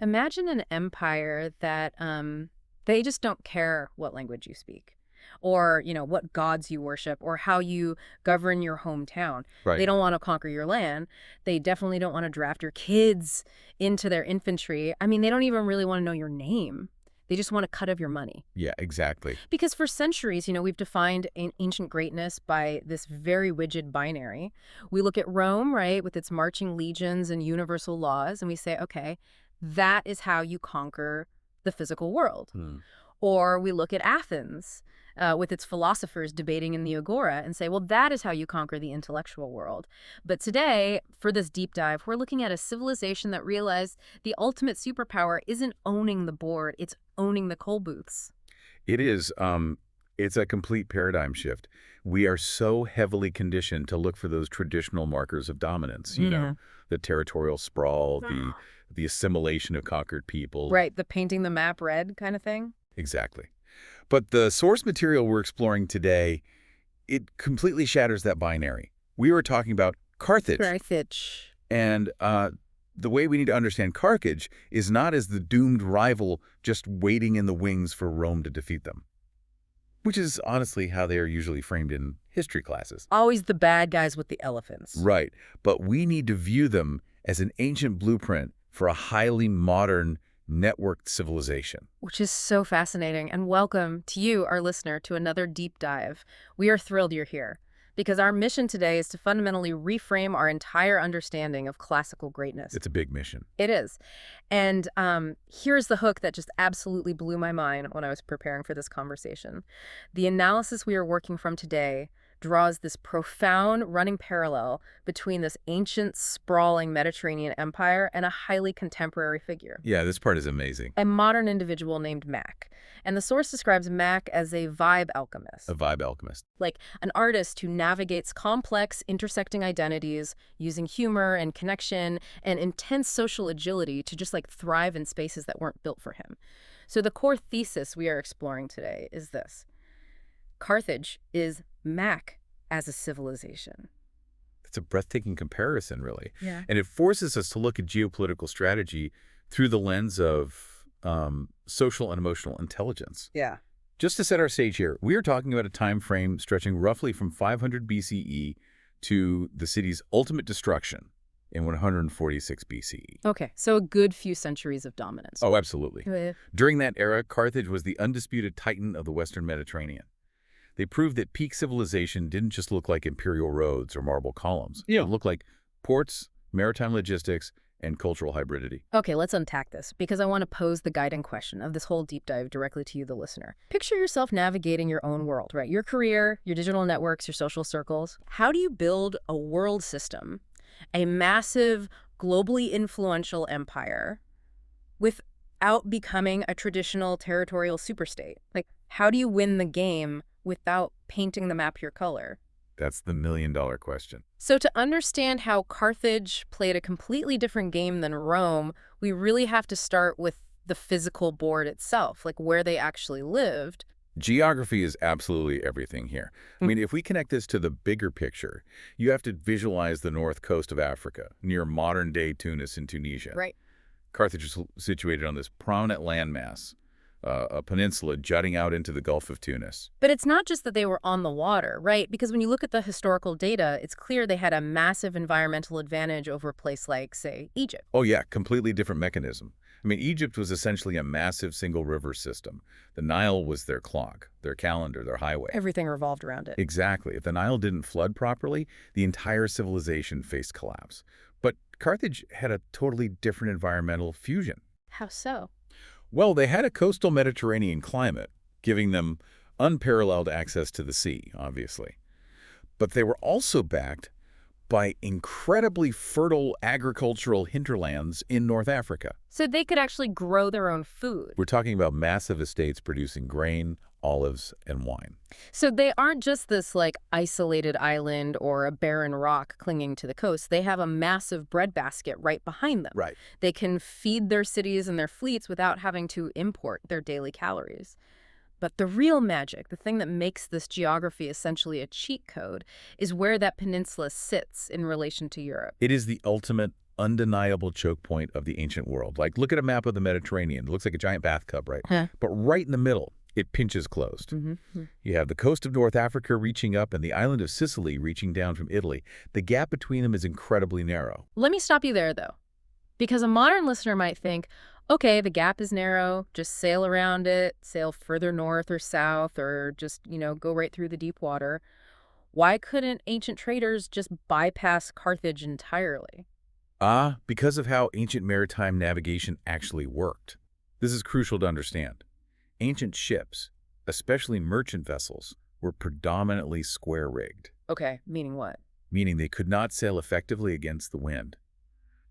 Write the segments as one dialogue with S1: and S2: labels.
S1: Imagine an empire that they just don't care what language you speak or, what gods you worship or how you govern your hometown. They
S2: Right.
S1: don't want to conquer your land. They definitely don't want to draft your kids into their infantry. I mean, they don't even really want to know your name. They just want a cut of your money.
S2: Yeah, exactly.
S1: Because for centuries, we've defined ancient greatness by this very rigid binary. We look at Rome, right, with its marching legions and universal laws, and we say, okay, that is how you conquer the physical world.
S2: Hmm.
S1: Or we look at Athens with its philosophers debating in the agora and say, well, that is how you conquer the intellectual world. But today, for this deep dive, we're looking at a civilization that realized the ultimate superpower isn't owning the board, it's owning the coal booths.
S2: It is, it's a complete paradigm shift. We are so heavily conditioned to look for those traditional markers of dominance, the territorial sprawl, the assimilation of conquered people.
S1: Right, the painting the map red kind of thing.
S2: Exactly. But the source material we're exploring today, it completely shatters that binary. We were talking about Carthage.
S1: Carthage.
S2: And the way we need to understand Carthage is not as the doomed rival just waiting in the wings for Rome to defeat them, which is honestly how they are usually framed in history classes.
S1: Always the bad guys with the elephants.
S2: Right. But we need to view them as an ancient blueprint for a highly modern, networked civilization.
S1: Which is so fascinating. And welcome to you, our listener, to another deep dive. We are thrilled you're here because our mission today is to fundamentally reframe our entire understanding of classical greatness.
S2: It's a big mission.
S1: It is. And here's the hook that just absolutely blew my mind when I was preparing for this conversation. The analysis we are working from today draws this profound running parallel between this ancient, sprawling Mediterranean empire and a highly contemporary figure.
S2: Yeah, this part is amazing.
S1: A modern individual named Mac. And the source describes Mac as a vibe alchemist.
S2: A vibe alchemist.
S1: Like an artist who navigates complex, intersecting identities using humor and connection and intense social agility to just thrive in spaces that weren't built for him. So the core thesis we are exploring today is this. Carthage is Mac as a civilization.
S2: It's a breathtaking comparison, really.
S1: Yeah.
S2: And it forces us to look at geopolitical strategy through the lens of social and emotional intelligence.
S1: Yeah.
S2: Just to set our stage here, we are talking about a time frame stretching roughly from 500 BCE to the city's ultimate destruction in 146 BCE.
S1: Okay, so a good few centuries of dominance.
S2: Oh, absolutely.
S1: Yeah.
S2: During that era, Carthage was the undisputed titan of the Western Mediterranean. They proved that peak civilization didn't just look like imperial roads or marble columns. It looked like ports, maritime logistics, and cultural hybridity.
S1: Okay, let's unpack this, because I want to pose the guiding question of this whole deep dive directly to you, the listener. Picture yourself navigating your own world, right? Your career, your digital networks, your social circles. How do you build a world system, a massive, globally influential empire, without becoming a traditional territorial superstate? How do you win the game without painting the map your color?
S2: That's the million-dollar question.
S1: So to understand how Carthage played a completely different game than Rome, we really have to start with the physical board itself, where they actually lived.
S2: Geography is absolutely everything here. I mean, if we connect this to the bigger picture, you have to visualize the north coast of Africa, near modern-day Tunis and Tunisia.
S1: Right.
S2: Carthage is situated on this prominent landmass, a peninsula jutting out into the Gulf of Tunis.
S1: But it's not just that they were on the water, right? Because when you look at the historical data, it's clear they had a massive environmental advantage over a place like, say, Egypt.
S2: Oh yeah, completely different mechanism. I mean, Egypt was essentially a massive single river system. The Nile was their clock, their calendar, their highway.
S1: Everything revolved around it.
S2: Exactly. If the Nile didn't flood properly, the entire civilization faced collapse. But Carthage had a totally different environmental fusion.
S1: How so?
S2: Well, they had a coastal Mediterranean climate, giving them unparalleled access to the sea, obviously. But they were also backed by incredibly fertile agricultural hinterlands in North Africa.
S1: So they could actually grow their own food.
S2: We're talking about massive estates producing grain, olives, and wine.
S1: So they aren't just this isolated island or a barren rock clinging to the coast. They have a massive breadbasket right behind them.
S2: Right.
S1: They can feed their cities and their fleets without having to import their daily calories. But the real magic, the thing that makes this geography essentially a cheat code, is where that peninsula sits in relation to Europe.
S2: It is the ultimate undeniable choke point of the ancient world. Like, look at a map of the Mediterranean. It looks like a giant bathtub, right?
S1: Huh.
S2: But right in the middle, it pinches closed. You have the coast of North Africa reaching up and the island of Sicily reaching down from Italy. The gap between them is incredibly narrow.
S1: Let me stop you there, though, because a modern listener might think, okay, the gap is narrow, just sail around it, sail further north or south, or just, go right through the deep water. Why couldn't ancient traders just bypass Carthage entirely?
S2: Because of how ancient maritime navigation actually worked. This is crucial to understand. Ancient ships, especially merchant vessels, were predominantly square-rigged.
S1: Okay, meaning what?
S2: Meaning they could not sail effectively against the wind.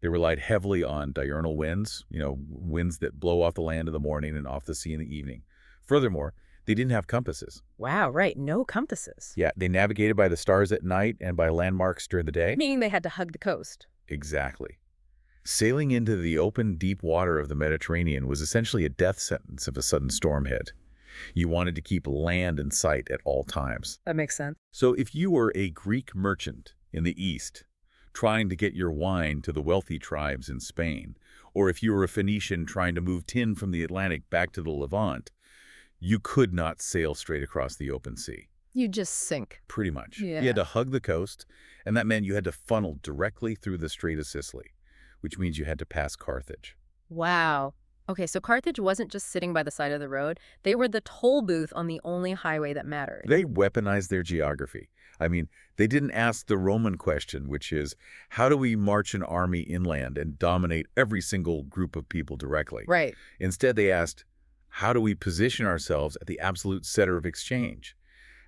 S2: They relied heavily on diurnal winds, winds that blow off the land in the morning and off the sea in the evening. Furthermore, they didn't have compasses.
S1: Wow, right, no compasses.
S2: Yeah, they navigated by the stars at night and by landmarks during the day.
S1: Meaning they had to hug the coast.
S2: Exactly. Sailing into the open, deep water of the Mediterranean was essentially a death sentence if a sudden storm hit. You wanted to keep land in sight at all times.
S1: That makes sense.
S2: So if you were a Greek merchant in the East, trying to get your wine to the wealthy tribes in Spain, or if you were a Phoenician trying to move tin from the Atlantic back to the Levant, you could not sail straight across the open sea.
S1: You just sink.
S2: Pretty much.
S1: Yeah.
S2: You had to hug the coast, and that meant you had to funnel directly through the Strait of Sicily, which means you had to pass Carthage.
S1: Wow. Okay, so Carthage wasn't just sitting by the side of the road. They were the toll booth on the only highway that mattered.
S2: They weaponized their geography. I mean, they didn't ask the Roman question, which is, how do we march an army inland and dominate every single group of people directly?
S1: Right.
S2: Instead, they asked, how do we position ourselves at the absolute center of exchange?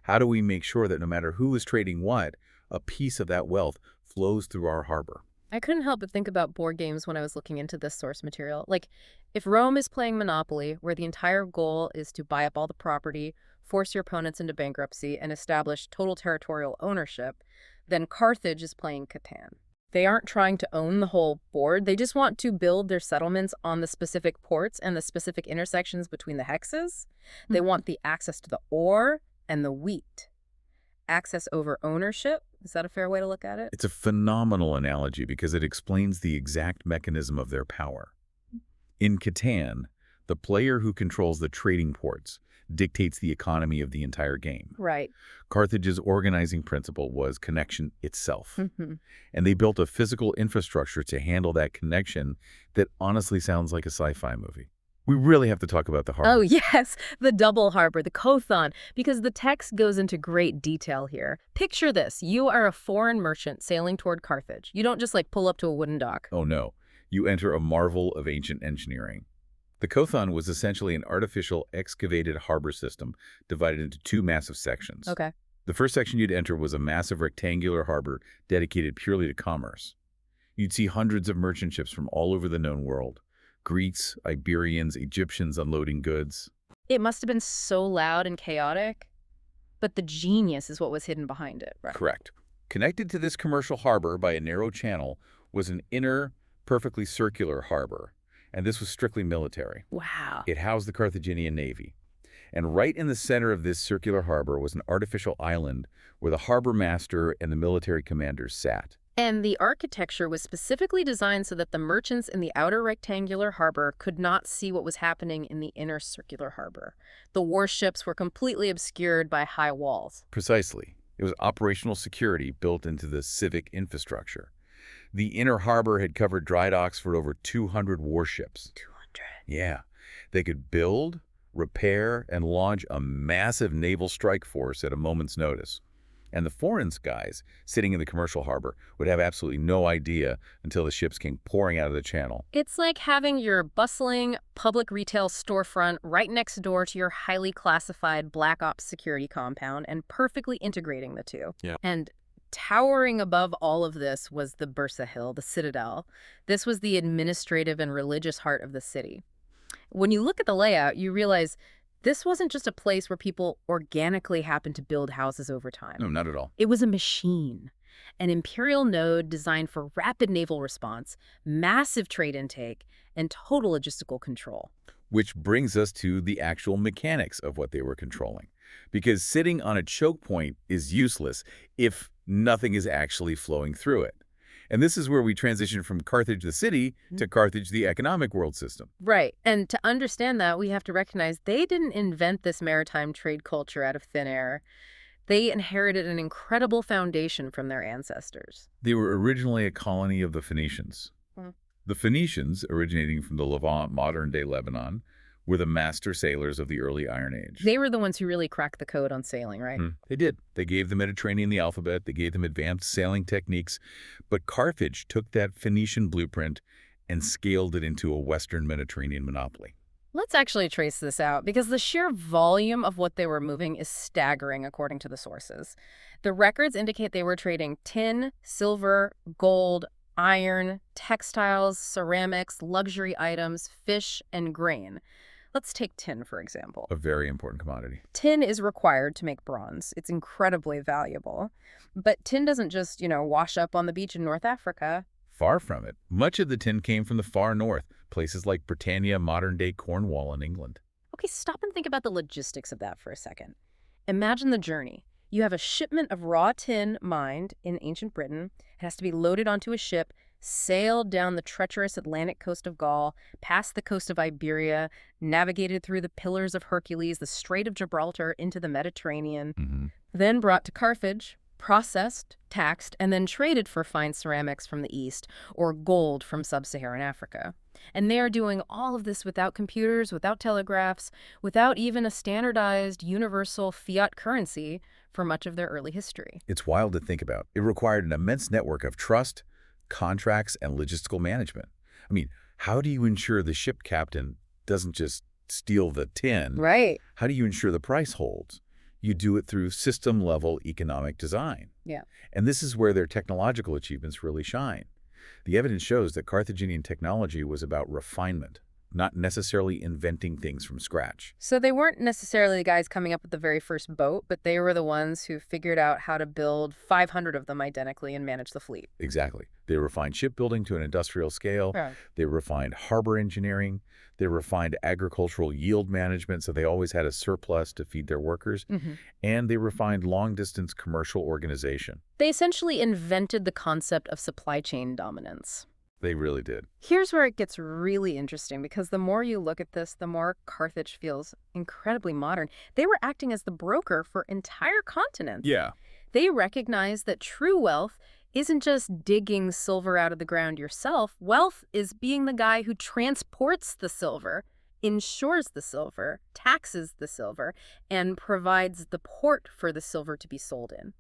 S2: How do we make sure that no matter who is trading what, a piece of that wealth flows through our harbor?
S1: I couldn't help but think about board games when I was looking into this source material. Like, if Rome is playing Monopoly, where the entire goal is to buy up all the property, force your opponents into bankruptcy, and establish total territorial ownership, then Carthage is playing Catan. They aren't trying to own the whole board. They just want to build their settlements on the specific ports and the specific intersections between the hexes. They want the access to the ore and the wheat. Access over ownership. Is that a fair way to look at it?
S2: It's a phenomenal analogy because it explains the exact mechanism of their power. In Catan, the player who controls the trading ports dictates the economy of the entire game.
S1: Right.
S2: Carthage's organizing principle was connection itself. And they built a physical infrastructure to handle that connection that honestly sounds like a sci-fi movie. We really have to talk about the harbor.
S1: Oh, yes, the double harbor, the Kothon, because the text goes into great detail here. Picture this. You are a foreign merchant sailing toward Carthage. You don't just pull up to a wooden dock.
S2: Oh, no. You enter a marvel of ancient engineering. The Kothon was essentially an artificial excavated harbor system divided into two massive sections.
S1: Okay.
S2: The first section you'd enter was a massive rectangular harbor dedicated purely to commerce. You'd see hundreds of merchant ships from all over the known world. Greeks, Iberians, Egyptians unloading goods.
S1: It must have been so loud and chaotic, but the genius is what was hidden behind it, right?
S2: Correct. Connected to this commercial harbor by a narrow channel was an inner, perfectly circular harbor, and this was strictly military.
S1: Wow.
S2: It housed the Carthaginian navy. And right in the center of this circular harbor was an artificial island where the harbor master and the military commanders sat.
S1: And the architecture was specifically designed so that the merchants in the outer rectangular harbor could not see what was happening in the inner circular harbor. The warships were completely obscured by high walls.
S2: Precisely. It was operational security built into the civic infrastructure. The inner harbor had covered dry docks for over 200 warships.
S1: 200.
S2: Yeah. They could build, repair, and launch a massive naval strike force at a moment's notice. And the foreign guys sitting in the commercial harbor would have absolutely no idea until the ships came pouring out of the channel.
S1: It's like having your bustling public retail storefront right next door to your highly classified Black Ops security compound and perfectly integrating the two.
S2: Yeah.
S1: And towering above all of this was the Bursa Hill, the citadel. This was the administrative and religious heart of the city. When you look at the layout, you realize this wasn't just a place where people organically happened to build houses over time.
S2: No, not at all.
S1: It was a machine, an imperial node designed for rapid naval response, massive trade intake, and total logistical control.
S2: Which brings us to the actual mechanics of what they were controlling. Because sitting on a choke point is useless if nothing is actually flowing through it. And this is where we transition from Carthage the city to Carthage the economic world system.
S1: Right. And to understand that, we have to recognize they didn't invent this maritime trade culture out of thin air. They inherited an incredible foundation from their ancestors.
S2: They were originally a colony of the Phoenicians. The Phoenicians, originating from the Levant, modern-day Lebanon, were the master sailors of the early Iron Age.
S1: They were the ones who really cracked the code on sailing, right?
S2: They did. They gave the Mediterranean the alphabet. They gave them advanced sailing techniques. But Carthage took that Phoenician blueprint and scaled it into a Western Mediterranean monopoly.
S1: Let's actually trace this out, because the sheer volume of what they were moving is staggering according to the sources. The records indicate they were trading tin, silver, gold, iron, textiles, ceramics, luxury items, fish, and grain. Let's take tin, for example.
S2: A very important commodity.
S1: Tin is required to make bronze. It's incredibly valuable. But tin doesn't just, wash up on the beach in North Africa.
S2: Far from it. Much of the tin came from the far north, places like Britannia, modern-day Cornwall in England.
S1: Okay, stop and think about the logistics of that for a second. Imagine the journey. You have a shipment of raw tin mined in ancient Britain. It has to be loaded onto a ship, sailed down the treacherous Atlantic coast of Gaul, past the coast of Iberia, navigated through the Pillars of Hercules, the Strait of Gibraltar, into the Mediterranean, then brought to Carthage, processed, taxed, and then traded for fine ceramics from the east or gold from sub-Saharan Africa. And they are doing all of this without computers, without telegraphs, without even a standardized universal fiat currency for much of their early history.
S2: It's wild to think about. It required an immense network of trust, contracts, and logistical management. I mean, how do you ensure the ship captain doesn't just steal the tin?
S1: Right.
S2: How do you ensure the price holds? You do it through system-level economic design.
S1: Yeah.
S2: And this is where their technological achievements really shine. The evidence shows that Carthaginian technology was about refinement, not necessarily inventing things from scratch.
S1: So they weren't necessarily the guys coming up with the very first boat, but they were the ones who figured out how to build 500 of them identically and manage the fleet.
S2: Exactly. They refined shipbuilding to an industrial scale.
S1: Yeah.
S2: They refined harbor engineering. They refined agricultural yield management, so they always had a surplus to feed their workers. And they refined long-distance commercial organization.
S1: They essentially invented the concept of supply chain dominance.
S2: They really did.
S1: Here's where it gets really interesting, because the more you look at this, the more Carthage feels incredibly modern. They were acting as the broker for entire continents.
S2: Yeah.
S1: They recognized that true wealth isn't just digging silver out of the ground yourself. Wealth is being the guy who transports the silver, insures the silver, taxes the silver, and provides the port for the silver to be sold in.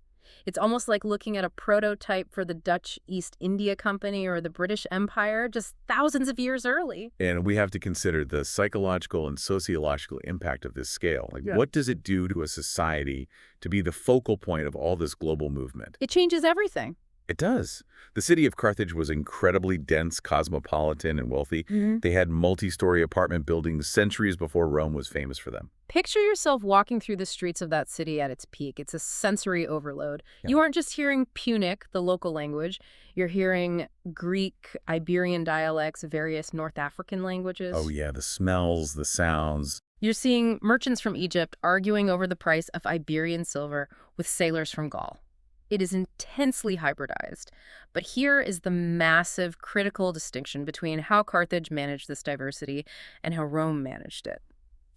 S1: It's almost like looking at a prototype for the Dutch East India Company or the British Empire just thousands of years early.
S2: And we have to consider the psychological and sociological impact of this scale. What does it do to a society to be the focal point of all this global movement?
S1: It changes everything.
S2: It does. The city of Carthage was incredibly dense, cosmopolitan, and wealthy. They had multi-story apartment buildings centuries before Rome was famous for them.
S1: Picture yourself walking through the streets of that city at its peak. It's a sensory overload.
S2: Yeah.
S1: You aren't just hearing Punic, the local language. You're hearing Greek, Iberian dialects, various North African languages.
S2: Oh yeah, the smells, the sounds.
S1: You're seeing merchants from Egypt arguing over the price of Iberian silver with sailors from Gaul. It is intensely hybridized. But here is the massive critical distinction between how Carthage managed this diversity and how Rome managed it.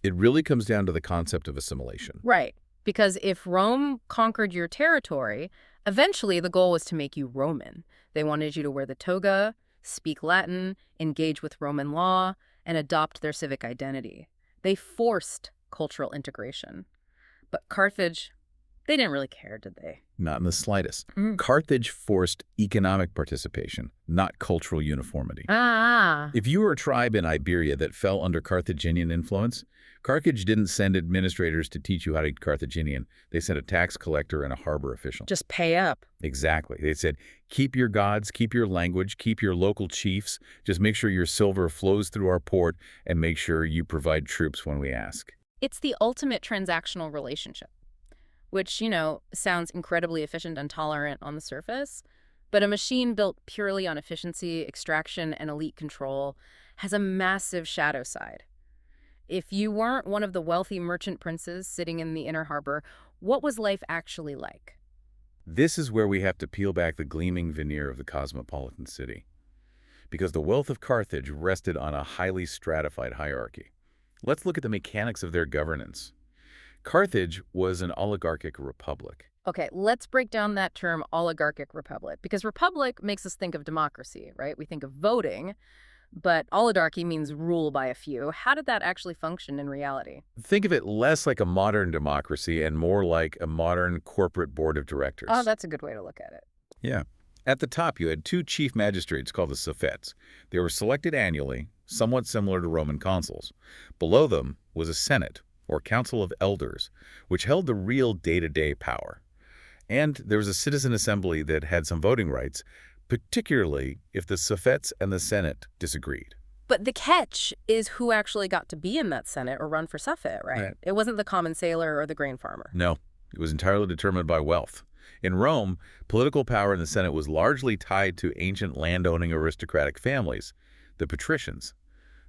S2: It really comes down to the concept of assimilation.
S1: Right. Because if Rome conquered your territory, eventually the goal was to make you Roman. They wanted you to wear the toga, speak Latin, engage with Roman law, and adopt their civic identity. They forced cultural integration. But Carthage, they didn't really care, did they?
S2: Not in the slightest. Carthage forced economic participation, not cultural uniformity. If you were a tribe in Iberia that fell under Carthaginian influence, Carthage didn't send administrators to teach you how to eat Carthaginian. They sent a tax collector and a harbor official.
S1: Just pay up.
S2: Exactly. They said, keep your gods, keep your language, keep your local chiefs. Just make sure your silver flows through our port and make sure you provide troops when we ask.
S1: It's the ultimate transactional relationship, which, sounds incredibly efficient and tolerant on the surface. But a machine built purely on efficiency, extraction, and elite control has a massive shadow side. If you weren't one of the wealthy merchant princes sitting in the inner harbor, what was life actually like?
S2: This is where we have to peel back the gleaming veneer of the cosmopolitan city, because the wealth of Carthage rested on a highly stratified hierarchy. Let's look at the mechanics of their governance. Carthage was an oligarchic republic.
S1: Okay, let's break down that term oligarchic republic, because republic makes us think of democracy, right? We think of voting, but oligarchy means rule by a few. How did that actually function in reality?
S2: Think of it less like a modern democracy and more like a modern corporate board of directors.
S1: Oh, that's a good way to look at it.
S2: Yeah. At the top, you had two chief magistrates called the suffets. They were selected annually, somewhat similar to Roman consuls. Below them was a senate, or council of elders, which held the real day-to-day power. And there was a citizen assembly that had some voting rights, particularly if the suffets and the senate disagreed.
S1: But the catch is who actually got to be in that senate or run for suffet, right?
S2: Right.
S1: It wasn't the common sailor or the grain farmer.
S2: No, it was entirely determined by wealth. In Rome, political power in the Senate was largely tied to ancient landowning aristocratic families, the patricians.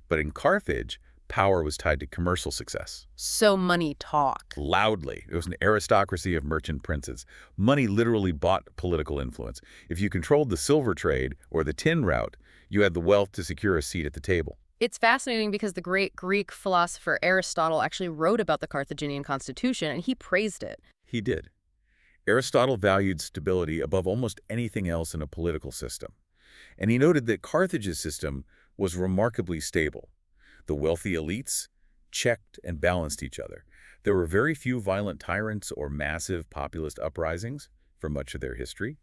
S2: But in Carthage, power was tied to commercial success.
S1: So money talked.
S2: Loudly. It was an aristocracy of merchant princes. Money literally bought political influence. If you controlled the silver trade or the tin route, you had the wealth to secure a seat at the table.
S1: It's fascinating because the great Greek philosopher Aristotle actually wrote about the Carthaginian constitution, and he praised it.
S2: He did. Aristotle valued stability above almost anything else in a political system. And he noted that Carthage's system was remarkably stable. The wealthy elites checked and balanced each other. There were very few violent tyrants or massive populist uprisings for much of their history.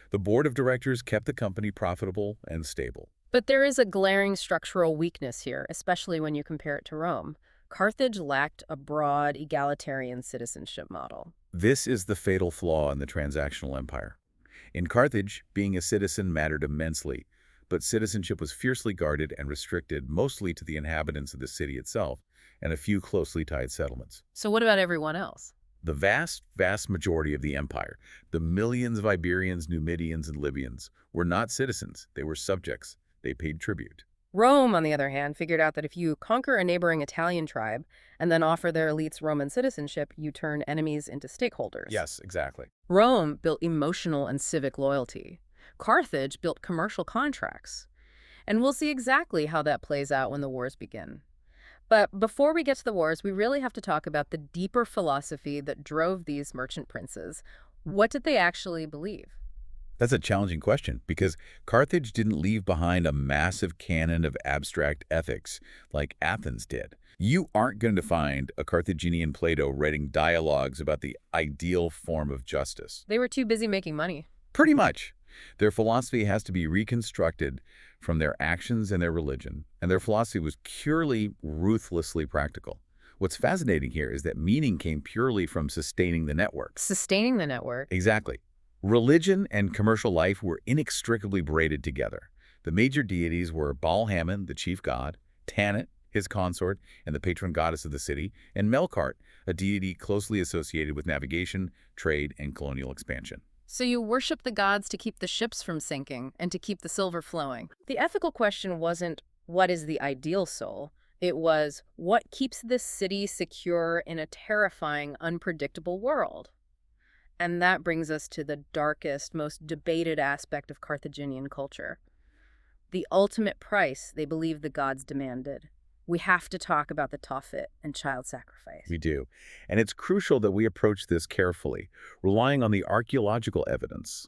S2: The board of directors kept the company profitable and stable.
S1: But there is a glaring structural weakness here, especially when you compare it to Rome. Carthage lacked a broad, egalitarian citizenship model.
S2: This is the fatal flaw in the transactional empire. In Carthage, being a citizen mattered immensely, but citizenship was fiercely guarded and restricted mostly to the inhabitants of the city itself and a few closely tied settlements.
S1: So what about everyone else?
S2: The vast, vast majority of the empire, the millions of Iberians, Numidians, and Libyans, were not citizens. They were subjects. They paid tribute.
S1: Rome, on the other hand, figured out that if you conquer a neighboring Italian tribe and then offer their elites Roman citizenship, you turn enemies into stakeholders.
S2: Yes, exactly.
S1: Rome built emotional and civic loyalty. Carthage built commercial contracts. And we'll see exactly how that plays out when the wars begin. But before we get to the wars, we really have to talk about the deeper philosophy that drove these merchant princes. What did they actually believe?
S2: That's a challenging question because Carthage didn't leave behind a massive canon of abstract ethics like Athens did. You aren't going to find a Carthaginian Plato writing dialogues about the ideal form of justice.
S1: They were too busy making money.
S2: Pretty much. Their philosophy has to be reconstructed from their actions and their religion, and their philosophy was purely, ruthlessly practical. What's fascinating here is that meaning came purely from sustaining the network.
S1: Sustaining the network.
S2: Exactly. Religion and commercial life were inextricably braided together. The major deities were Baal-Hamon, the chief god, Tanit, his consort, and the patron goddess of the city, and Melkart, a deity closely associated with navigation, trade, and colonial expansion.
S1: So you worship the gods to keep the ships from sinking and to keep the silver flowing. The ethical question wasn't, what is the ideal soul? It was, what keeps this city secure in a terrifying, unpredictable world? And that brings us to the darkest, most debated aspect of Carthaginian culture. The ultimate price they believed the gods demanded. We have to talk about the Tophet and child sacrifice.
S2: We do. And it's crucial that we approach this carefully, relying on the archaeological evidence,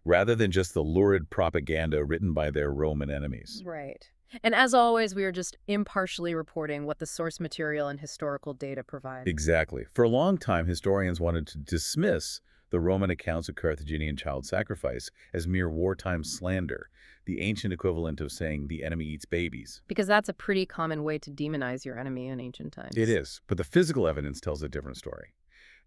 S2: rather than just the lurid propaganda written by their Roman enemies.
S1: Right. And as always, we are just impartially reporting what the source material and historical data provide.
S2: Exactly. For a long time, historians wanted to dismiss the Roman accounts of Carthaginian child sacrifice as mere wartime slander, the ancient equivalent of saying the enemy eats babies.
S1: Because that's a pretty common way to demonize your enemy in ancient times.
S2: It is, but the physical evidence tells a different story.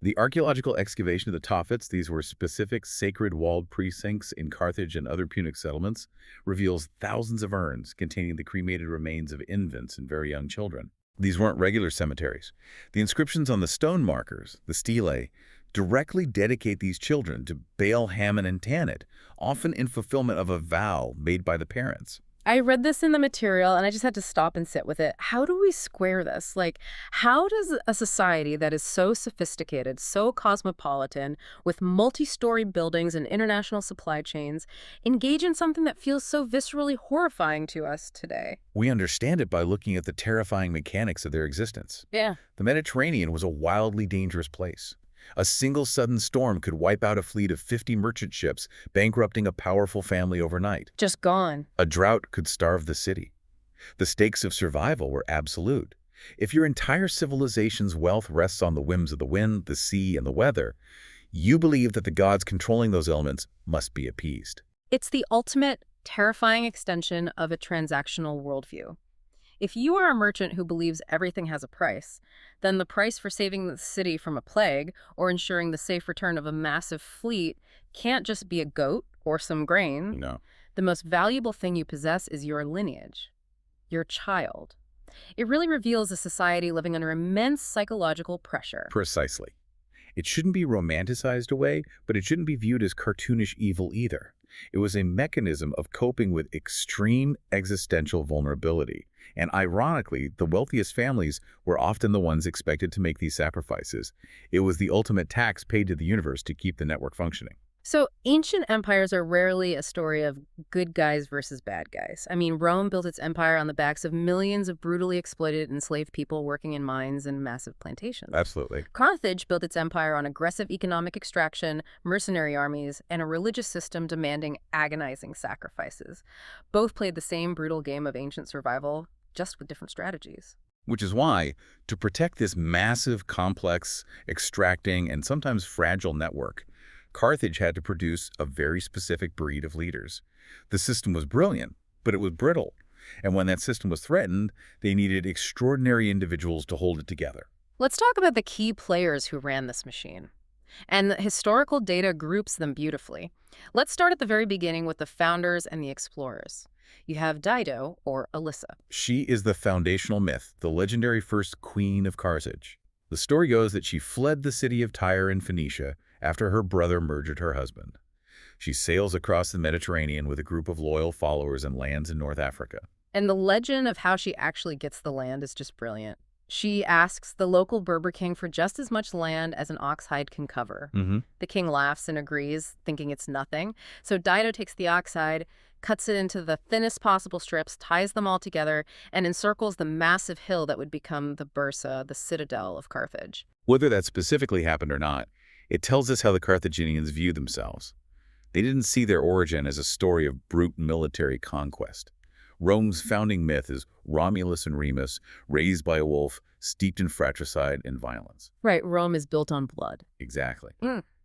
S2: The archaeological excavation of the Tophets, these were specific sacred walled precincts in Carthage and other Punic settlements, reveals thousands of urns containing the cremated remains of infants and very young children. These weren't regular cemeteries. The inscriptions on the stone markers, the stelae, directly dedicate these children to Baal, Hamon, and Tanit, often in fulfillment of a vow made by the parents.
S1: I read this in the material and I just had to stop and sit with it. How do we square this? Like, how does a society that is so sophisticated, so cosmopolitan, with multi-story buildings and international supply chains, engage in something that feels so viscerally horrifying to us today?
S2: We understand it by looking at the terrifying mechanics of their existence.
S1: Yeah.
S2: The Mediterranean was a wildly dangerous place. A single sudden storm could wipe out a fleet of 50 merchant ships, bankrupting a powerful family overnight.
S1: Just gone.
S2: A drought could starve the city. The stakes of survival were absolute. If your entire civilization's wealth rests on the whims of the wind, the sea, and the weather, you believe that the gods controlling those elements must be appeased.
S1: It's the ultimate, terrifying extension of a transactional worldview. If you are a merchant who believes everything has a price, then the price for saving the city from a plague or ensuring the safe return of a massive fleet can't just be a goat or some grain.
S2: No.
S1: The most valuable thing you possess is your lineage, your child. It really reveals a society living under immense psychological pressure.
S2: Precisely. It shouldn't be romanticized away, but it shouldn't be viewed as cartoonish evil either. It was a mechanism of coping with extreme existential vulnerability. And ironically, the wealthiest families were often the ones expected to make these sacrifices. It was the ultimate tax paid to the universe to keep the network functioning.
S1: So ancient empires are rarely a story of good guys versus bad guys. I mean, Rome built its empire on the backs of millions of brutally exploited enslaved people working in mines and massive plantations.
S2: Absolutely.
S1: Carthage built its empire on aggressive economic extraction, mercenary armies, and a religious system demanding agonizing sacrifices. Both played the same brutal game of ancient survival, just with different strategies.
S2: Which is why, to protect this massive, complex, extracting, and sometimes fragile network, Carthage had to produce a very specific breed of leaders. The system was brilliant, but it was brittle. And when that system was threatened, they needed extraordinary individuals to hold it together.
S1: Let's talk about the key players who ran this machine. And the historical data groups them beautifully. Let's start at the very beginning with the founders and the explorers. You have Dido, or Alyssa.
S2: She is the foundational myth, the legendary first queen of Carthage. The story goes that she fled the city of Tyre in Phoenicia after her brother murdered her husband. She sails across the Mediterranean with a group of loyal followers and lands in North Africa.
S1: And the legend of how she actually gets the land is just brilliant. She asks the local Berber king for just as much land as an ox hide can cover. The king laughs and agrees, thinking it's nothing. So Dido takes the ox hide, cuts it into the thinnest possible strips, ties them all together, and encircles the massive hill that would become the Bursa, the citadel of Carthage.
S2: Whether that specifically happened or not, it tells us how the Carthaginians view themselves. They didn't see their origin as a story of brute military conquest. Rome's founding myth is Romulus and Remus, raised by a wolf, steeped in fratricide and violence.
S1: Right, Rome is built on blood.
S2: Exactly.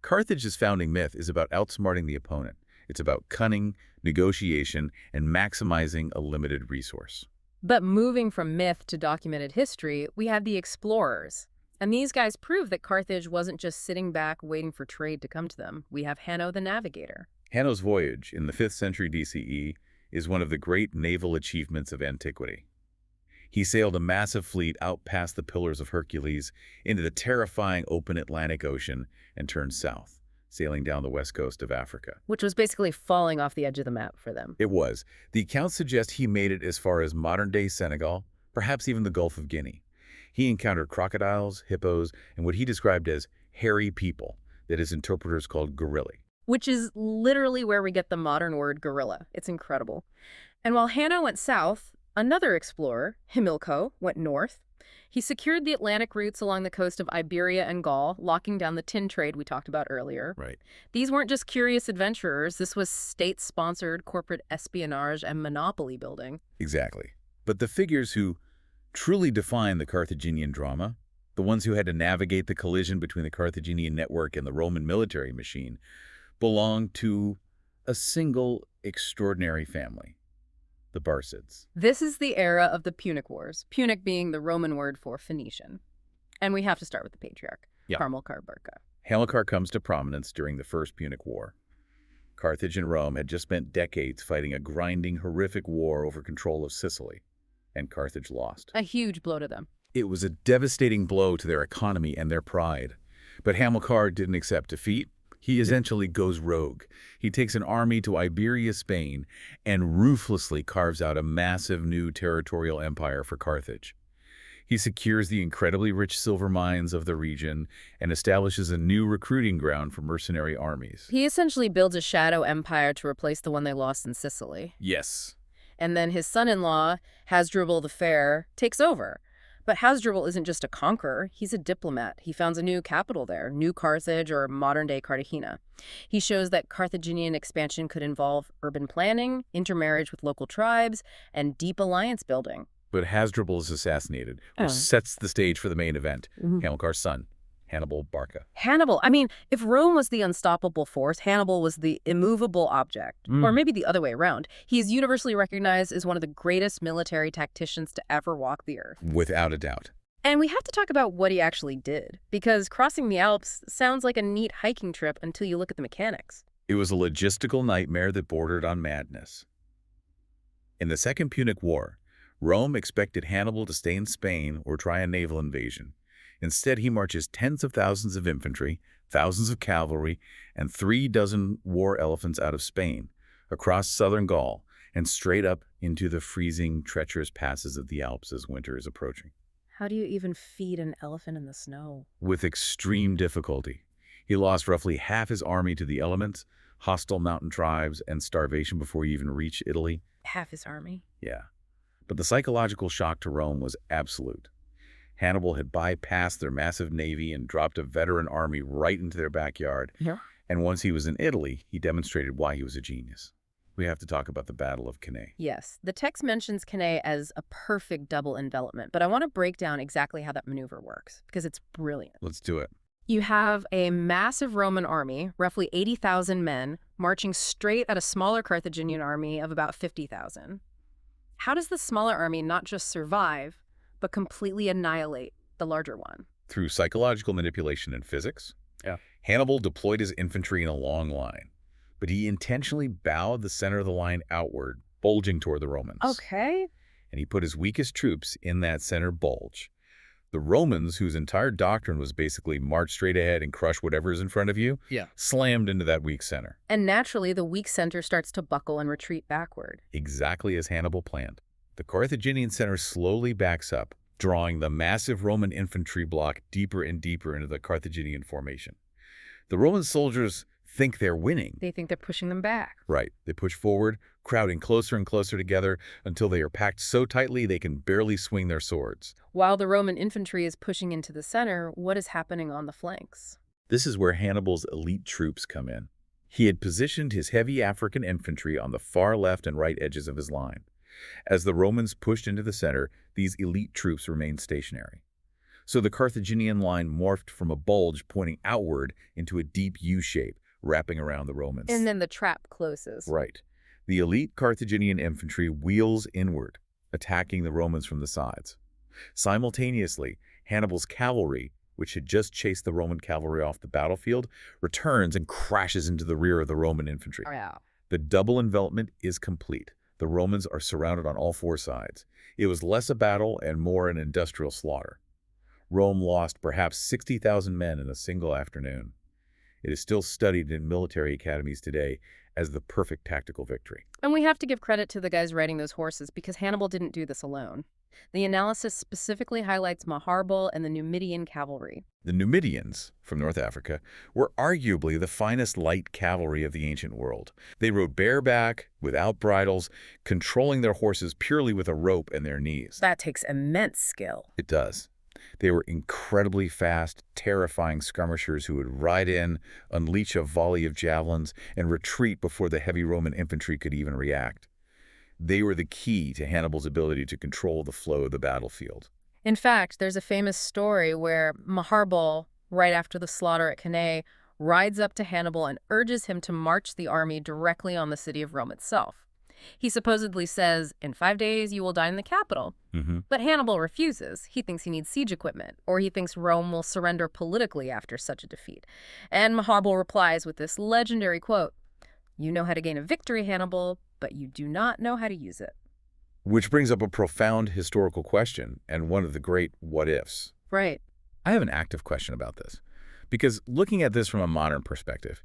S2: Carthage's founding myth is about outsmarting the opponent. It's about cunning, negotiation, and maximizing a limited resource.
S1: But moving from myth to documented history, we have the explorers. And these guys prove that Carthage wasn't just sitting back waiting for trade to come to them. We have Hanno the Navigator.
S2: Hanno's voyage in the 5th century BCE is one of the great naval achievements of antiquity. He sailed a massive fleet out past the Pillars of Hercules into the terrifying open Atlantic Ocean and turned south, sailing down the west coast of Africa.
S1: Which was basically falling off the edge of the map for them.
S2: It was. The accounts suggest he made it as far as modern-day Senegal, perhaps even the Gulf of Guinea. He encountered crocodiles, hippos, and what he described as hairy people that his interpreters called gorilli.
S1: Which is literally where we get the modern word gorilla. It's incredible. And while Hanno went south, another explorer, Hamilco, went north. He secured the Atlantic routes along the coast of Iberia and Gaul, locking down the tin trade we talked about earlier.
S2: Right.
S1: These weren't just curious adventurers. This was state-sponsored corporate espionage and monopoly building.
S2: Exactly. But the figures who truly define the Carthaginian drama, the ones who had to navigate the collision between the Carthaginian network and the Roman military machine, belonged to a single extraordinary family, the Barcids.
S1: This is the era of the Punic Wars, Punic being the Roman word for Phoenician. And we have to start with the patriarch, Hannibal Barca.
S2: Hamilcar comes to prominence during the First Punic War. Carthage and Rome had just spent decades fighting a grinding, horrific war over control of Sicily, and Carthage lost.
S1: A huge blow to them.
S2: It was a devastating blow to their economy and their pride. But Hamilcar didn't accept defeat. He essentially goes rogue. He takes an army to Iberia, Spain, and ruthlessly carves out a massive new territorial empire for Carthage. He secures the incredibly rich silver mines of the region and establishes a new recruiting ground for mercenary armies.
S1: He essentially builds a shadow empire to replace the one they lost in Sicily.
S2: Yes.
S1: And then his son-in-law, Hasdrubal the Fair, takes over. But Hasdrubal isn't just a conqueror, he's a diplomat. He founds a new capital there, New Carthage, or modern-day Cartagena. He shows that Carthaginian expansion could involve urban planning, intermarriage with local tribes, and deep alliance building.
S2: But Hasdrubal is assassinated, which sets the stage for the main event, Hamilcar's son, Hannibal Barca.
S1: Hannibal. I mean, if Rome was the unstoppable force, Hannibal was the immovable object. Or maybe the other way around. He is universally recognized as one of the greatest military tacticians to ever walk the earth.
S2: Without a doubt.
S1: And we have to talk about what he actually did, because crossing the Alps sounds like a neat hiking trip until you look at the mechanics.
S2: It was a logistical nightmare that bordered on madness. In the Second Punic War, Rome expected Hannibal to stay in Spain or try a naval invasion. Instead, he marches tens of thousands of infantry, thousands of cavalry, and 36 war elephants out of Spain, across southern Gaul, and straight up into the freezing, treacherous passes of the Alps as winter is approaching.
S1: How do you even feed an elephant in the snow?
S2: With extreme difficulty. He lost roughly half his army to the elements, hostile mountain tribes, and starvation before he even reached Italy.
S1: Half his army?
S2: Yeah. But the psychological shock to Rome was absolute. Hannibal had bypassed their massive navy and dropped a veteran army right into their backyard.
S1: Yeah.
S2: And once he was in Italy, he demonstrated why he was a genius. We have to talk about the Battle of Cannae.
S1: Yes, the text mentions Cannae as a perfect double envelopment, but I want to break down exactly how that maneuver works, because it's brilliant.
S2: Let's do it.
S1: You have a massive Roman army, roughly 80,000 men, marching straight at a smaller Carthaginian army of about 50,000. How does the smaller army not just survive, but completely annihilate the larger one?
S2: Through psychological manipulation and physics.
S1: Yeah.
S2: Hannibal deployed his infantry in a long line, but he intentionally bowed the center of the line outward, bulging toward the Romans.
S1: Okay.
S2: And he put his weakest troops in that center bulge. The Romans, whose entire doctrine was basically march straight ahead and crush whatever is in front of you, slammed into that weak center.
S1: And naturally, the weak center starts to buckle and retreat backward.
S2: Exactly as Hannibal planned. The Carthaginian center slowly backs up, drawing the massive Roman infantry block deeper and deeper into the Carthaginian formation. The Roman soldiers think they're winning.
S1: They think they're pushing them back.
S2: Right. They push forward, crowding closer and closer together until they are packed so tightly they can barely swing their swords.
S1: While the Roman infantry is pushing into the center, what is happening on the flanks?
S2: This is where Hannibal's elite troops come in. He had positioned his heavy African infantry on the far left and right edges of his line. As the Romans pushed into the center, these elite troops remained stationary. So the Carthaginian line morphed from a bulge pointing outward into a deep U-shape, wrapping around the Romans.
S1: And then the trap closes.
S2: Right. The elite Carthaginian infantry wheels inward, attacking the Romans from the sides. Simultaneously, Hannibal's cavalry, which had just chased the Roman cavalry off the battlefield, returns and crashes into the rear of the Roman infantry.
S1: Yeah.
S2: The double envelopment is complete. The Romans are surrounded on all four sides. It was less a battle and more an industrial slaughter. Rome lost perhaps 60,000 men in a single afternoon. It is still studied in military academies today as the perfect tactical victory.
S1: And we have to give credit to the guys riding those horses because Hannibal didn't do this alone. The analysis specifically highlights Maharbal and the Numidian cavalry.
S2: The Numidians, from North Africa, were arguably the finest light cavalry of the ancient world. They rode bareback, without bridles, controlling their horses purely with a rope and their knees.
S1: That takes immense skill.
S2: It does. They were incredibly fast, terrifying skirmishers who would ride in, unleash a volley of javelins, and retreat before the heavy Roman infantry could even react. They were the key to Hannibal's ability to control the flow of the battlefield.
S1: In fact, there's a famous story where Maharbal, right after the slaughter at Cannae, rides up to Hannibal and urges him to march the army directly on the city of Rome itself. He supposedly says, "In 5 days, you will die in the capital." But Hannibal refuses. He thinks he needs siege equipment, or he thinks Rome will surrender politically after such a defeat. And Maharbal replies with this legendary quote, "You know how to gain a victory, Hannibal, but you do not know how to use it."
S2: Which brings up a profound historical question and one of the great what-ifs.
S1: Right.
S2: I have an active question about this. Because looking at this from a modern perspective,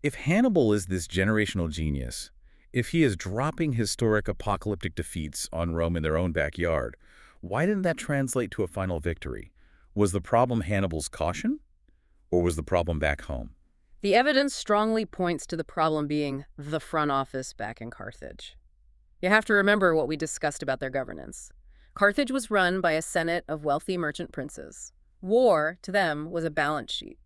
S2: if Hannibal is this generational genius, if he is dropping historic apocalyptic defeats on Rome in their own backyard, why didn't that translate to a final victory? Was the problem Hannibal's caution, or was the problem back home?
S1: The evidence strongly points to the problem being the front office back in Carthage. You have to remember what we discussed about their governance. Carthage was run by a senate of wealthy merchant princes. War, to them, was a balance sheet.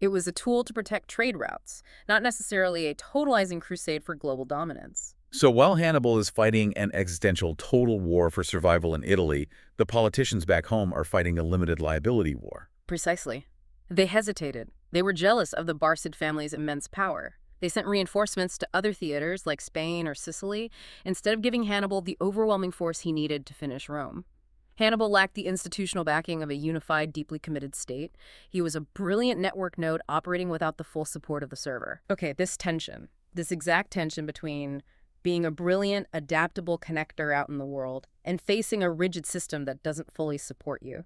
S1: It was a tool to protect trade routes, not necessarily a totalizing crusade for global dominance.
S2: So while Hannibal is fighting an existential total war for survival in Italy, the politicians back home are fighting a limited liability war.
S1: Precisely. They hesitated. They were jealous of the Barcid family's immense power. They sent reinforcements to other theaters like Spain or Sicily, instead of giving Hannibal the overwhelming force he needed to finish Rome. Hannibal lacked the institutional backing of a unified, deeply committed state. He was a brilliant network node operating without the full support of the server. Okay, this exact tension between being a brilliant, adaptable connector out in the world and facing a rigid system that doesn't fully support you.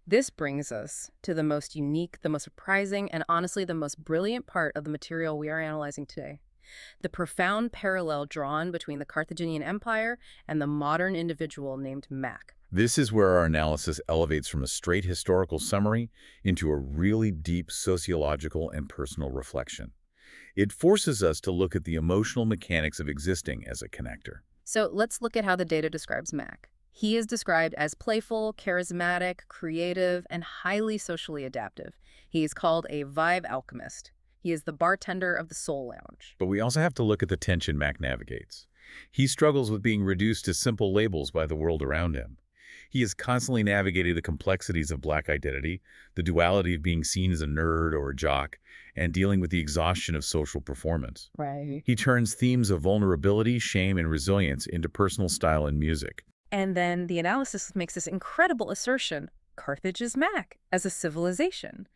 S1: This brings us to the most unique, the most surprising, and honestly the most brilliant part of the material we are analyzing today. The profound parallel drawn between the Carthaginian Empire and the modern individual named Mac.
S2: This is where our analysis elevates from a straight historical summary into a really deep sociological and personal reflection. It forces us to look at the emotional mechanics of existing as a connector.
S1: So let's look at how the data describes Mac. He is described as playful, charismatic, creative, and highly socially adaptive. He is called a vibe alchemist. He is the bartender of the Soul Lounge.
S2: But we also have to look at the tension Mac navigates. He struggles with being reduced to simple labels by the world around him. He is constantly navigating the complexities of Black identity, the duality of being seen as a nerd or a jock, and dealing with the exhaustion of social performance.
S1: Right.
S2: He turns themes of vulnerability, shame, and resilience into personal style and music.
S1: And then the analysis makes this incredible assertion: Carthage is Mac as a civilization.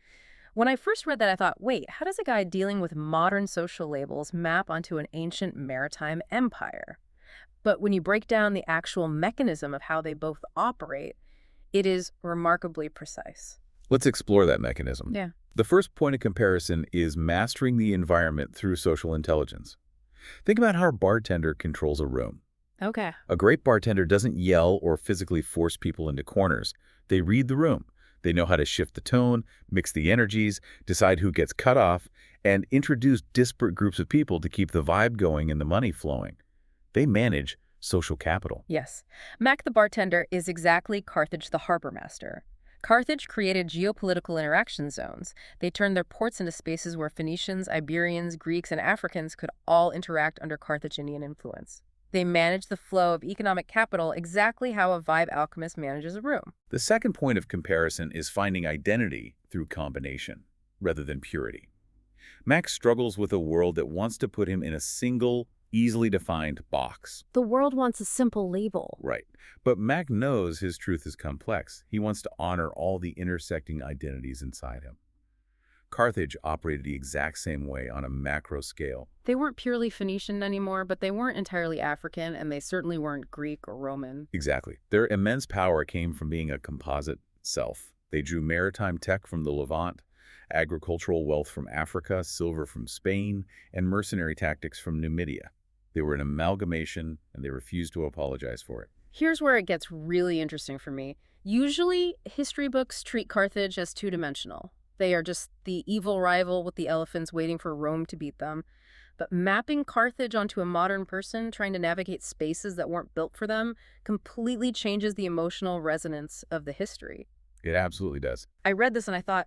S1: When I first read that, I thought, wait, how does a guy dealing with modern social labels map onto an ancient maritime empire? But when you break down the actual mechanism of how they both operate, it is remarkably precise.
S2: Let's explore that mechanism.
S1: Yeah.
S2: The first point of comparison is mastering the environment through social intelligence. Think about how a bartender controls a room.
S1: Okay.
S2: A great bartender doesn't yell or physically force people into corners. They read the room. They know how to shift the tone, mix the energies, decide who gets cut off, and introduce disparate groups of people to keep the vibe going and the money flowing. They manage social capital.
S1: Yes. Mac the bartender is exactly Carthage the harbor master. Carthage created geopolitical interaction zones. They turned their ports into spaces where Phoenicians, Iberians, Greeks, and Africans could all interact under Carthaginian influence. They managed the flow of economic capital exactly how a vibe alchemist manages a room.
S2: The second point of comparison is finding identity through combination, rather than purity. Mac struggles with a world that wants to put him in a single, easily defined box.
S1: The world wants a simple label.
S2: Right. But Mac knows his truth is complex. He wants to honor all the intersecting identities inside him. Carthage operated the exact same way on a macro scale.
S1: They weren't purely Phoenician anymore, but they weren't entirely African, and they certainly weren't Greek or Roman.
S2: Exactly. Their immense power came from being a composite self. They drew maritime tech from the Levant, agricultural wealth from Africa, silver from Spain, and mercenary tactics from Numidia. They were an amalgamation, and they refused to apologize for it.
S1: Here's where it gets really interesting for me. Usually, history books treat Carthage as two-dimensional. They are just the evil rival with the elephants waiting for Rome to beat them. But mapping Carthage onto a modern person trying to navigate spaces that weren't built for them completely changes the emotional resonance of the history.
S2: It absolutely does.
S1: I read this and I thought,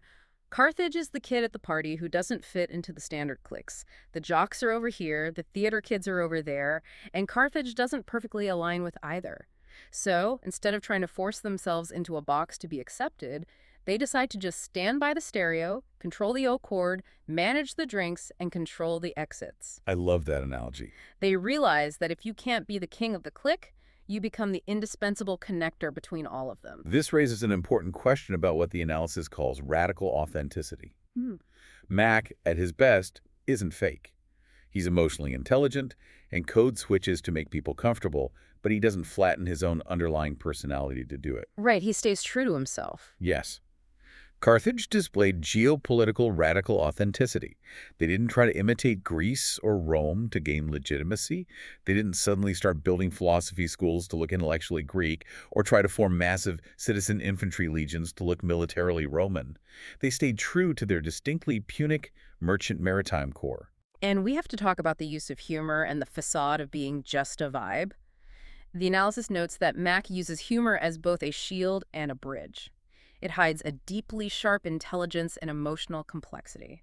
S1: Carthage is the kid at the party who doesn't fit into the standard cliques. The jocks are over here, the theater kids are over there, and Carthage doesn't perfectly align with either. So, instead of trying to force themselves into a box to be accepted, they decide to just stand by the stereo, control the O chord, manage the drinks, and control the exits.
S2: I love that analogy.
S1: They realize that if you can't be the king of the clique, you become the indispensable connector between all of them.
S2: This raises an important question about what the analysis calls radical authenticity. Mac, at his best, isn't fake. He's emotionally intelligent and code switches to make people comfortable, but he doesn't flatten his own underlying personality to do it.
S1: Right, he stays true to himself.
S2: Yes. Carthage displayed geopolitical radical authenticity. They didn't try to imitate Greece or Rome to gain legitimacy. They didn't suddenly start building philosophy schools to look intellectually Greek or try to form massive citizen infantry legions to look militarily Roman. They stayed true to their distinctly Punic merchant maritime core.
S1: And we have to talk about the use of humor and the facade of being just a vibe. The analysis notes that Mack uses humor as both a shield and a bridge. It hides a deeply sharp intelligence and emotional complexity.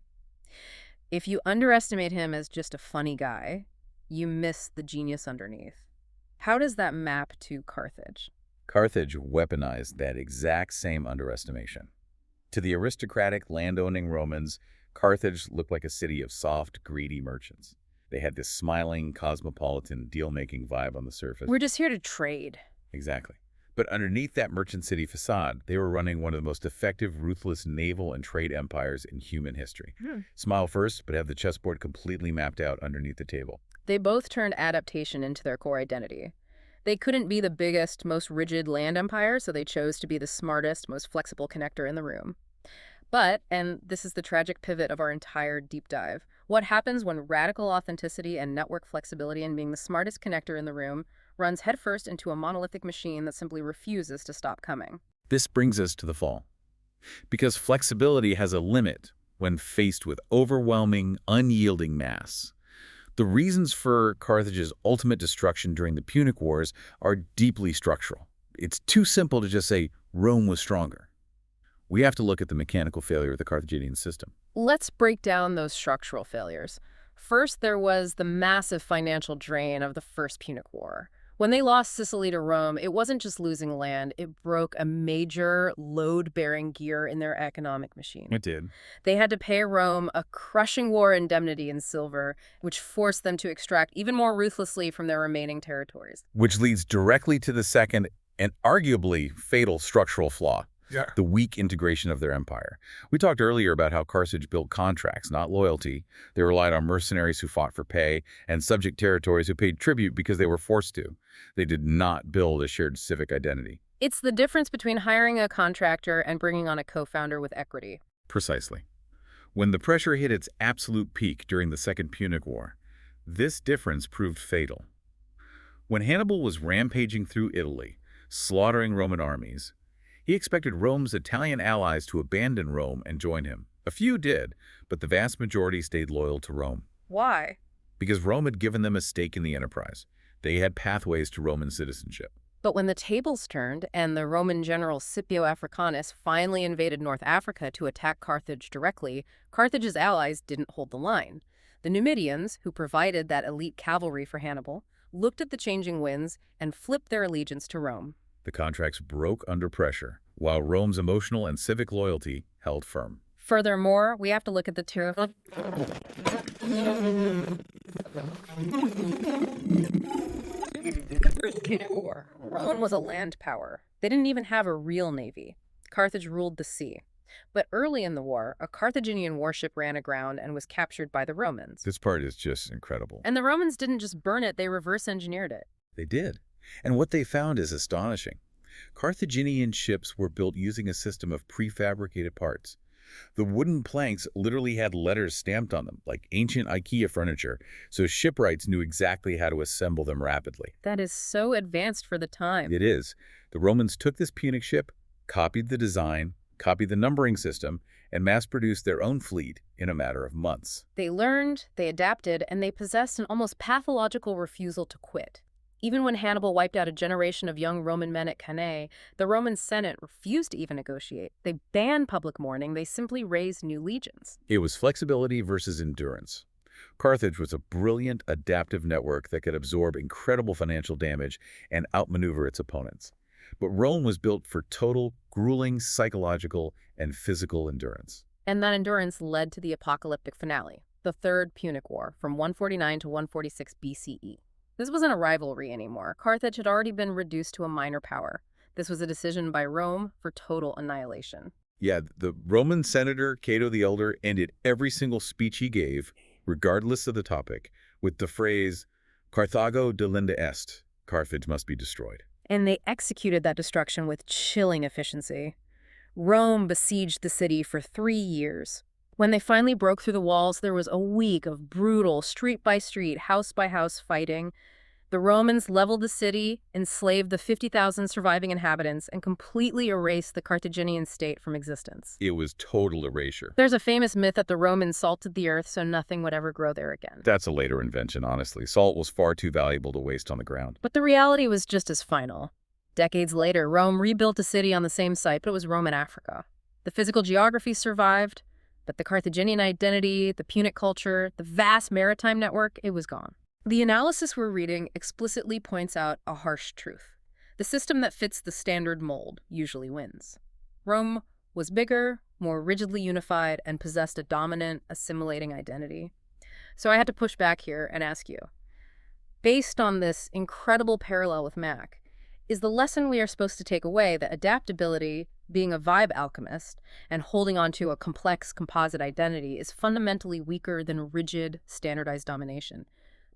S1: If you underestimate him as just a funny guy, you miss the genius underneath. How does that map to Carthage?
S2: Carthage weaponized that exact same underestimation. To the aristocratic, land-owning Romans, Carthage looked like a city of soft, greedy merchants. They had this smiling, cosmopolitan, deal-making vibe on the surface.
S1: We're just here to trade.
S2: Exactly. But underneath that merchant city facade, they were running one of the most effective, ruthless naval and trade empires in human history. Smile first, but have the chessboard completely mapped out underneath the table.
S1: They both turned adaptation into their core identity. They couldn't be the biggest, most rigid land empire, so they chose to be the smartest, most flexible connector in the room. But, and this is the tragic pivot of our entire deep dive, what happens when radical authenticity and network flexibility and being the smartest connector in the room runs headfirst into a monolithic machine that simply refuses to stop coming?
S2: This brings us to the fall. Because flexibility has a limit when faced with overwhelming, unyielding mass. The reasons for Carthage's ultimate destruction during the Punic Wars are deeply structural. It's too simple to just say Rome was stronger. We have to look at the mechanical failure of the Carthaginian system.
S1: Let's break down those structural failures. First, there was the massive financial drain of the First Punic War. When they lost Sicily to Rome, it wasn't just losing land, it broke a major load-bearing gear in their economic machine.
S2: It did.
S1: They had to pay Rome a crushing war indemnity in silver, which forced them to extract even more ruthlessly from their remaining territories.
S2: Which leads directly to the second and arguably fatal structural flaw. The weak integration of their empire. We talked earlier about how Carthage built contracts, not loyalty. They relied on mercenaries who fought for pay and subject territories who paid tribute because they were forced to. They did not build a shared civic identity.
S1: It's the difference between hiring a contractor and bringing on a co-founder with equity.
S2: Precisely. When the pressure hit its absolute peak during the Second Punic War, this difference proved fatal. When Hannibal was rampaging through Italy, slaughtering Roman armies, he expected Rome's Italian allies to abandon Rome and join him. A few did, but the vast majority stayed loyal to Rome.
S1: Why?
S2: Because Rome had given them a stake in the enterprise. They had pathways to Roman citizenship.
S1: But when the tables turned and the Roman general Scipio Africanus finally invaded North Africa to attack Carthage directly, Carthage's allies didn't hold the line. The Numidians, who provided that elite cavalry for Hannibal, looked at the changing winds and flipped their allegiance to Rome.
S2: The contracts broke under pressure, while Rome's emotional and civic loyalty held firm.
S1: Furthermore, we have to look at the two. Rome was a land power. They didn't even have a real navy. Carthage ruled the sea. But early in the war, a Carthaginian warship ran aground and was captured by the Romans.
S2: This part is just incredible.
S1: And the Romans didn't just burn it, they reverse-engineered it.
S2: They did. And what they found is astonishing. Carthaginian ships were built using a system of prefabricated parts. The wooden planks literally had letters stamped on them, like ancient IKEA furniture, so shipwrights knew exactly how to assemble them rapidly.
S1: That is so advanced for the time.
S2: It is. The Romans took this Punic ship, copied the design, copied the numbering system, and mass-produced their own fleet in a matter of months.
S1: They learned, they adapted, and they possessed an almost pathological refusal to quit. Even when Hannibal wiped out a generation of young Roman men at Cannae, the Roman Senate refused to even negotiate. They banned public mourning. They simply raised new legions.
S2: It was flexibility versus endurance. Carthage was a brilliant, adaptive network that could absorb incredible financial damage and outmaneuver its opponents. But Rome was built for total, grueling psychological and physical endurance.
S1: And that endurance led to the apocalyptic finale, the Third Punic War, from 149 to 146 BCE. This wasn't a rivalry anymore. Carthage had already been reduced to a minor power. This was a decision by Rome for total annihilation.
S2: Yeah, the Roman senator Cato the Elder ended every single speech he gave, regardless of the topic, with the phrase, Carthago delenda est, Carthage must be destroyed.
S1: And they executed that destruction with chilling efficiency. Rome besieged the city for 3 years. When they finally broke through the walls, there was a week of brutal street-by-street, house-by-house fighting. The Romans leveled the city, enslaved the 50,000 surviving inhabitants, and completely erased the Carthaginian state from existence.
S2: It was total erasure.
S1: There's a famous myth that the Romans salted the earth so nothing would ever grow there again.
S2: That's a later invention, honestly. Salt was far too valuable to waste on the ground.
S1: But the reality was just as final. Decades later, Rome rebuilt a city on the same site, but it was Roman Africa. The physical geography survived, but the Carthaginian identity, the Punic culture, the vast maritime network, it was gone. The analysis we're reading explicitly points out a harsh truth. The system that fits the standard mold usually wins. Rome was bigger, more rigidly unified, and possessed a dominant, assimilating identity. So I had to push back here and ask you, based on this incredible parallel with Mac, is the lesson we are supposed to take away that adaptability, being a vibe alchemist, and holding on to a complex composite identity is fundamentally weaker than rigid, standardized domination?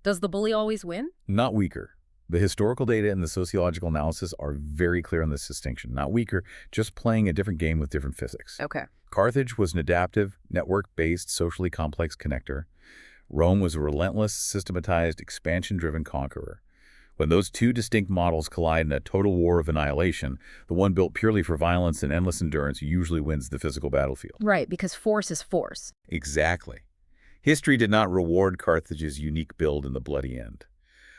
S1: Does the bully always win?
S2: Not weaker. The historical data and the sociological analysis are very clear on this distinction. Not weaker, just playing a different game with different physics.
S1: Okay.
S2: Carthage was an adaptive, network-based, socially complex connector. Rome was a relentless, systematized, expansion-driven conqueror. When those two distinct models collide in a total war of annihilation, the one built purely for violence and endless endurance usually wins the physical battlefield.
S1: Right, because force is force.
S2: Exactly. History did not reward Carthage's unique build in the bloody end.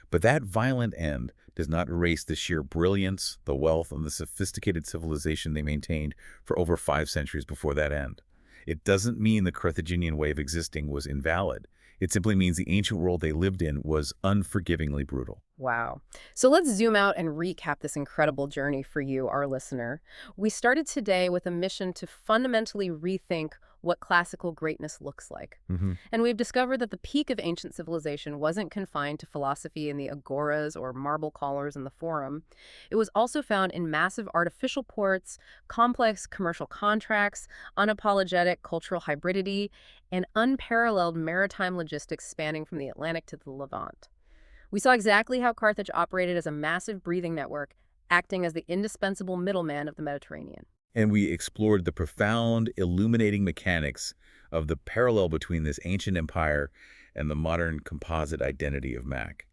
S2: But that violent end does not erase the sheer brilliance, the wealth, and the sophisticated civilization they maintained for over 5 centuries before that end. It doesn't mean the Carthaginian way of existing was invalid. It simply means the ancient world they lived in was unforgivingly brutal.
S1: Wow. So let's zoom out and recap this incredible journey for you, our listener. We started today with a mission to fundamentally rethink what classical greatness looks like. And we've discovered that the peak of ancient civilization wasn't confined to philosophy in the agoras or marble collars in the forum. It was also found in massive artificial ports, complex commercial contracts, unapologetic cultural hybridity, and unparalleled maritime logistics spanning from the Atlantic to the Levant. We saw exactly how Carthage operated as a massive breathing network, acting as the indispensable middleman of the Mediterranean.
S2: And we explored the profound, illuminating mechanics of the parallel between this ancient empire and the modern composite identity of Mac.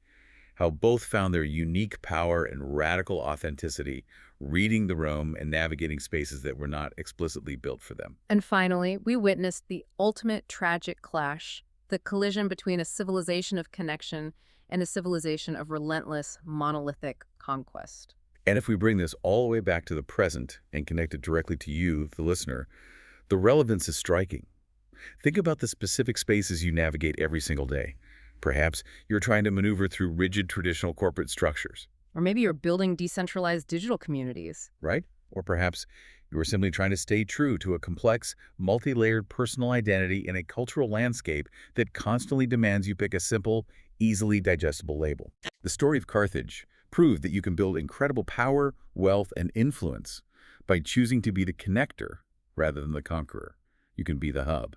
S2: How both found their unique power and radical authenticity, reading the Rome and navigating spaces that were not explicitly built for them.
S1: And finally, we witnessed the ultimate tragic clash, the collision between a civilization of connection and a civilization of relentless, monolithic conquest.
S2: And if we bring this all the way back to the present and connect it directly to you, the listener, the relevance is striking. Think about the specific spaces you navigate every single day. Perhaps you're trying to maneuver through rigid traditional corporate structures.
S1: Or maybe you're building decentralized digital communities.
S2: Right? Or perhaps you are simply trying to stay true to a complex, multi-layered personal identity in a cultural landscape that constantly demands you pick a simple, easily digestible label. The story of Carthage proved that you can build incredible power, wealth, and influence by choosing to be the connector rather than the conqueror. You can be the hub.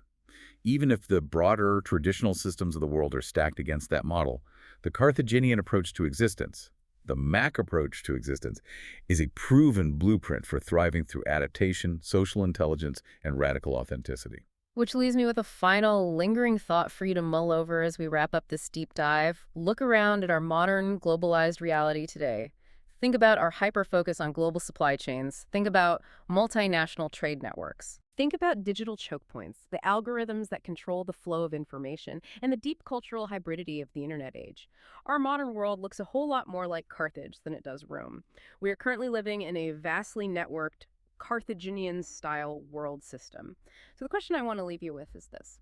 S2: Even if the broader traditional systems of the world are stacked against that model, the Carthaginian approach to existence, the Mac approach to existence, is a proven blueprint for thriving through adaptation, social intelligence, and radical authenticity.
S1: Which leaves me with a final lingering thought for you to mull over as we wrap up this deep dive. Look around at our modern, globalized reality today. Think about our hyper-focus on global supply chains. Think about multinational trade networks. Think about digital choke points, the algorithms that control the flow of information, and the deep cultural hybridity of the internet age. Our modern world looks a whole lot more like Carthage than it does Rome. We are currently living in a vastly networked, Carthaginian-style world system. So the question I want to leave you with is this.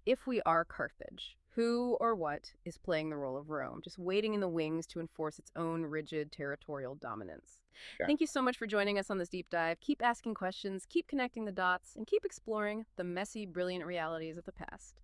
S1: If we are Carthage, who or what is playing the role of Rome, just waiting in the wings to enforce its own rigid territorial dominance?
S2: Yeah.
S1: Thank you so much for joining us on this deep dive. Keep asking questions, keep connecting the dots, and keep exploring the messy, brilliant realities of the past.